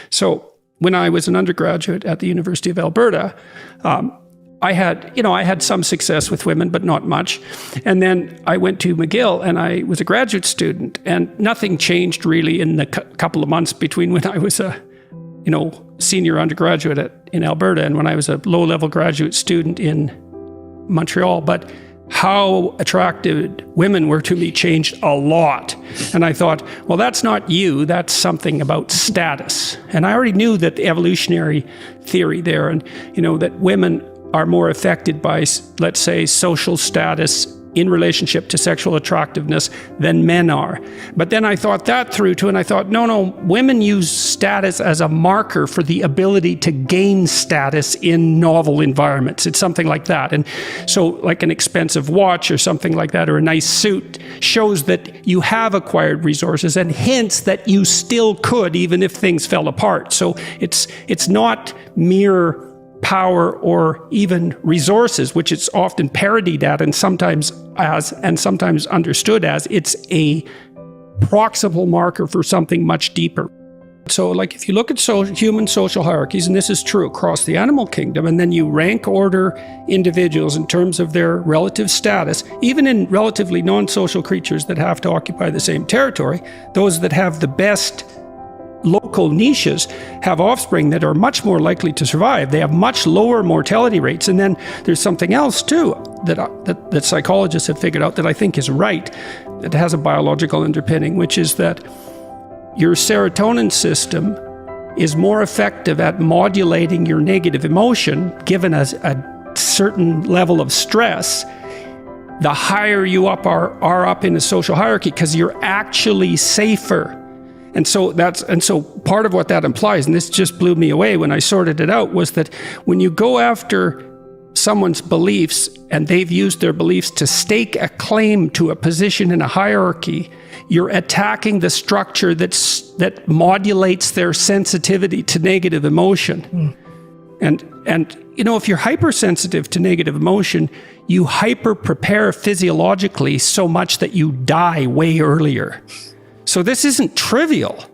So when I was an undergraduate at the University of Alberta, I had some success with women, but not much. And then I went to McGill and I was a graduate student, and nothing changed really in the couple of months between when I was a, senior undergraduate in Alberta and when I was a low-level graduate student in Montreal. But how attractive women were to me changed a lot. And I thought, well, that's not you, that's something about status. And I already knew that the evolutionary theory there, and that women are more affected by, let's say, social status in relationship to sexual attractiveness than men are. But then I thought that through too, and I thought, no, women use status as a marker for the ability to gain status in novel environments. It's something like that. And so like an expensive watch or something like that, or a nice suit, shows that you have acquired resources and hints that you still could, even if things fell apart. So it's not mere power or even resources, which it's often parodied at and sometimes understood as. It's a proximal marker for something much deeper. So like if you look at human social hierarchies, and this is true across the animal kingdom, and then you rank order individuals in terms of their relative status, even in relatively non-social creatures that have to occupy the same territory, those that have the best local niches have offspring that are much more likely to survive. They have much lower mortality rates. And then there's something else too that psychologists have figured out that I think is right, that has a biological underpinning, which is that your serotonin system is more effective at modulating your negative emotion given a certain level of stress the higher you are up in the social hierarchy, because you're actually safer. And so part of what that implies, and this just blew me away when I sorted it out, was that when you go after someone's beliefs and they've used their beliefs to stake a claim to a position in a hierarchy, you're attacking the structure that modulates their sensitivity to negative emotion. And if you're hypersensitive to negative emotion, you hyper prepare physiologically so much that you die way earlier. So this isn't trivial.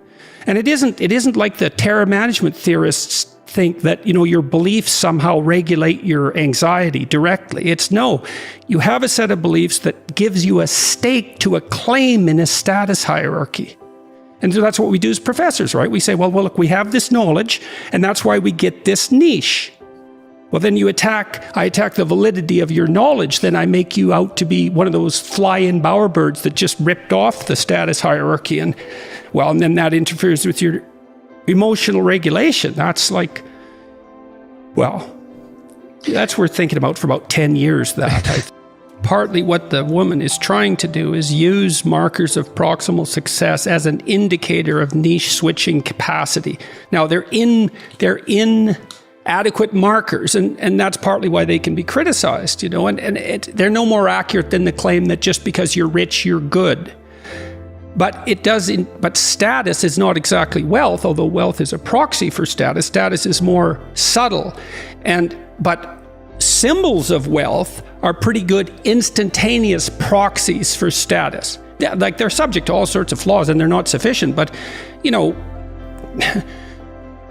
And it isn't like the terror management theorists think that, your beliefs somehow regulate your anxiety directly. It's no, you have a set of beliefs that gives you a stake to a claim in a status hierarchy. And so that's what we do as professors, right? We say, well, look, we have this knowledge, and that's why we get this niche. Well, then I attack the validity of your knowledge, then I make you out to be one of those fly-in bowerbirds that just ripped off the status hierarchy. And then that interferes with your emotional regulation. That's that's worth thinking about for about 10 years, that. Partly what the woman is trying to do is use markers of proximal success as an indicator of niche switching capacity. Now, they're inadequate markers, and that's partly why they can be criticized, and they're no more accurate than the claim that just because you're rich, you're good. But but status is not exactly wealth, although wealth is a proxy for status. Status is more subtle, but symbols of wealth are pretty good instantaneous proxies for status. Yeah, like they're subject to all sorts of flaws and they're not sufficient, but you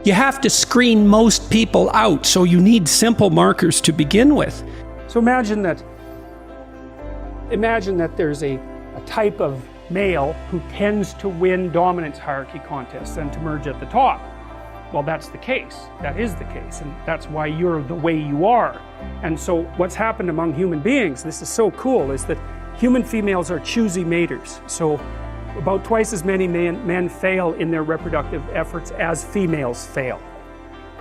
have to screen most people out, so you need simple markers to begin with. So imagine that there's a type of male who tends to win dominance hierarchy contests and to merge at the top. Well, that's the case. That is the case, and that's why you're the way you are. And so what's happened among human beings, this is so cool, is that human females are choosy maters. So about twice as many men fail in their reproductive efforts as females fail.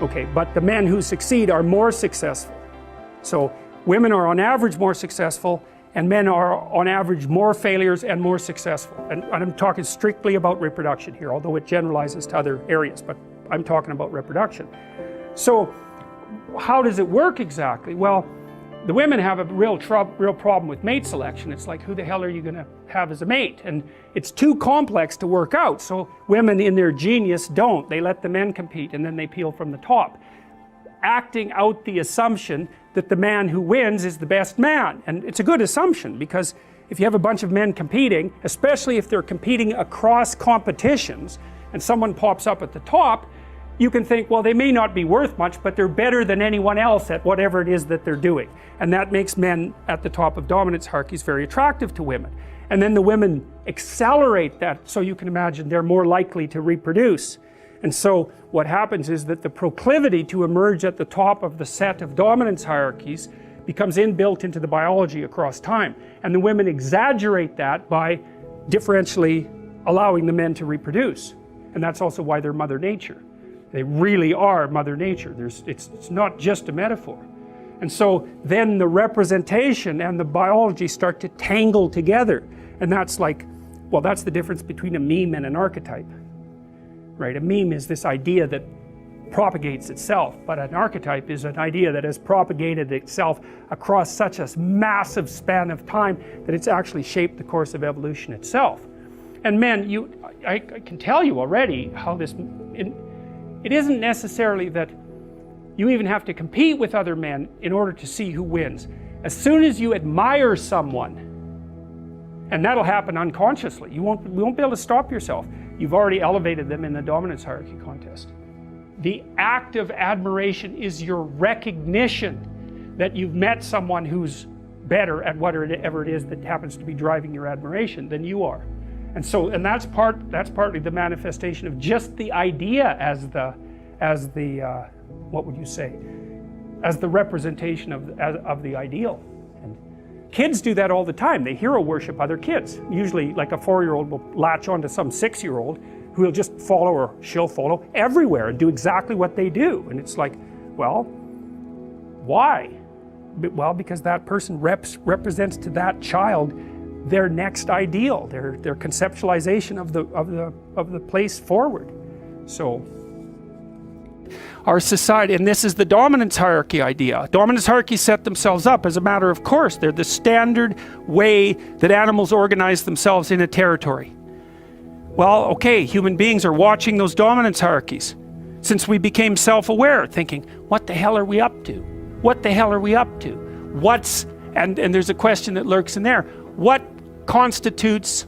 Okay, but the men who succeed are more successful. So women are on average more successful, and men are on average more failures and more successful. And I'm talking strictly about reproduction here, although it generalizes to other areas, but I'm talking about reproduction. So how does it work exactly? Well, the women have a real problem with mate selection. It's like, who the hell are you going to have as a mate? And it's too complex to work out. So women in their genius don't. They let the men compete and then they peel from the top, acting out the assumption that the man who wins is the best man. And it's a good assumption, because if you have a bunch of men competing, especially if they're competing across competitions, and someone pops up at the top, you can think, well, they may not be worth much, but they're better than anyone else at whatever it is that they're doing. And that makes men at the top of dominance hierarchies very attractive to women. And then the women accelerate that, so you can imagine they're more likely to reproduce. And so what happens is that the proclivity to emerge at the top of the set of dominance hierarchies becomes inbuilt into the biology across time. And the women exaggerate that by differentially allowing the men to reproduce. And that's also why they're Mother Nature. They really are Mother Nature. It's not just a metaphor. And so then the representation and the biology start to tangle together. And that's like, well, that's the difference between a meme and an archetype. Right? A meme is this idea that propagates itself, but an archetype is an idea that has propagated itself across such a massive span of time that it's actually shaped the course of evolution itself. And men, I can tell you already how this, it isn't necessarily that you even have to compete with other men in order to see who wins. As soon as you admire someone, and that'll happen unconsciously, you won't be able to stop yourself. You've already elevated them in the dominance hierarchy contest. The act of admiration is your recognition that you've met someone who's better at whatever it is that happens to be driving your admiration than you are. And that's partly the manifestation of just the idea as the what would you say, as the representation of the ideal. And kids do that all the time. They hero worship other kids. Usually, like a 4-year-old will latch onto some 6-year-old who will just follow, or she'll follow everywhere and do exactly what they do. And it's like, well, why? Well, because that person represents to that child their next ideal, their conceptualization of the place forward. So our society, and this is the dominance hierarchy idea. Dominance hierarchies set themselves up as a matter of course. They're the standard way that animals organize themselves in a territory. Well, okay, human beings are watching those dominance hierarchies since we became self-aware, thinking, what the hell are we up to? What the hell are we up to? And there's a question that lurks in there. What constitutes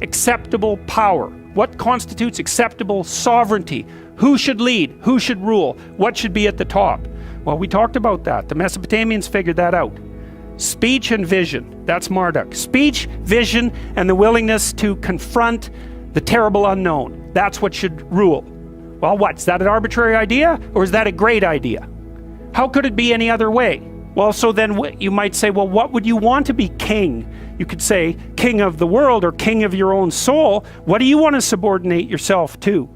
acceptable power? What constitutes acceptable sovereignty? Who should lead? Who should rule? What should be at the top? Well, we talked about that. The Mesopotamians figured that out. Speech and vision, that's Marduk. Speech, vision, and the willingness to confront the terrible unknown. That's what should rule. Well, is that an arbitrary idea, or is that a great idea? How could it be any other way? Well, so then you might say, well, what would you want to be king? You could say king of the world or king of your own soul. What do you want to subordinate yourself to?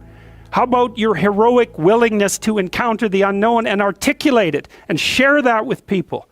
How about your heroic willingness to encounter the unknown and articulate it and share that with people?